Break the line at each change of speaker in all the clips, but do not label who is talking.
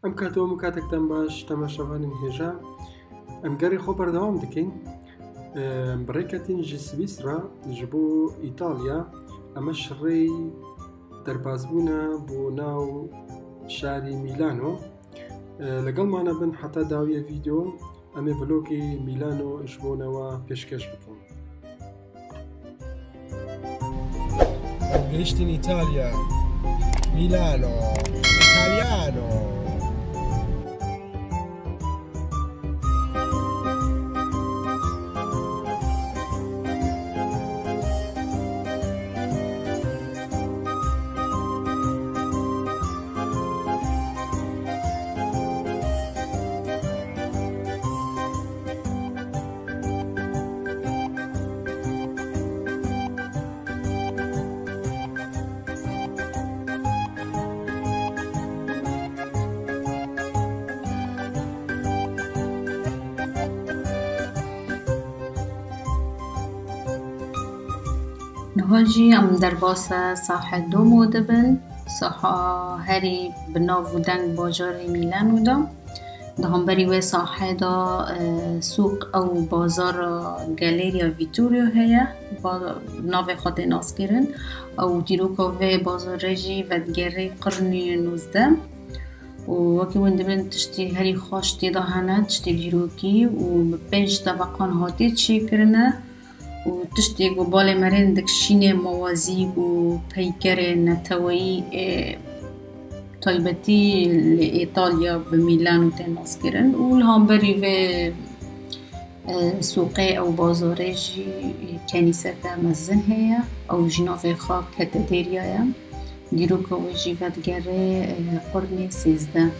ئەم کاتەوە کاتێکتان باش تەماشاوانین هێژە ئەم گەڕی خۆ بەردەوام دەکەین بڕێکەتینژی سویسرا ji بۆ ئیتالیا ئەمە شڕێی دەربازبوونە بۆ ناو شاری میلانۆ لەگەڵمانە بن حتا داویە ڤیدیۆ ئەمێ ڤلۆگی میلانۆ ji بۆنەوە پێشکەش بکەین. گەیشتین ئیتالیا میلانۆ ئیتالیانۆ.
نهاجی ام در باس ساحه دو موده بن ساحه هری بناو دنگ باجار میلانو دا هم بری و ساحه دا سوق او بازار گالریا ویتوریو هیا با ناو خاطر ناس کرن او دیروکا و بازار رجی و دگره قرنی 19 و وکی ونده بن تشتی هری خوش تیدا هنه تشتی دیروکی و 5 طبقان هاتی چی کرنه و تشتی گو باله مرین دکشین موازی و پیکر نتوایی تایبتی لإيطاليا بميلانو تناس كرن والهم بري في سوقي أو بازاري جي كنيسة مزن هي أو جنافي خاك كاتدريا ديروكا وجي فدقري قرن 13.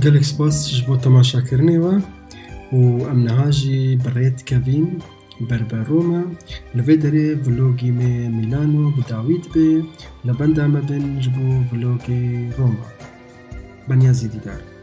gelek spas ji bo temaşakirinê we û em niha jî bi rêt kevîn berber Roma. Li vê derê vlogî me Milano bi dawî dibe. Li benda me bin ji bo vlogê Roma. Beniya zîdîdar.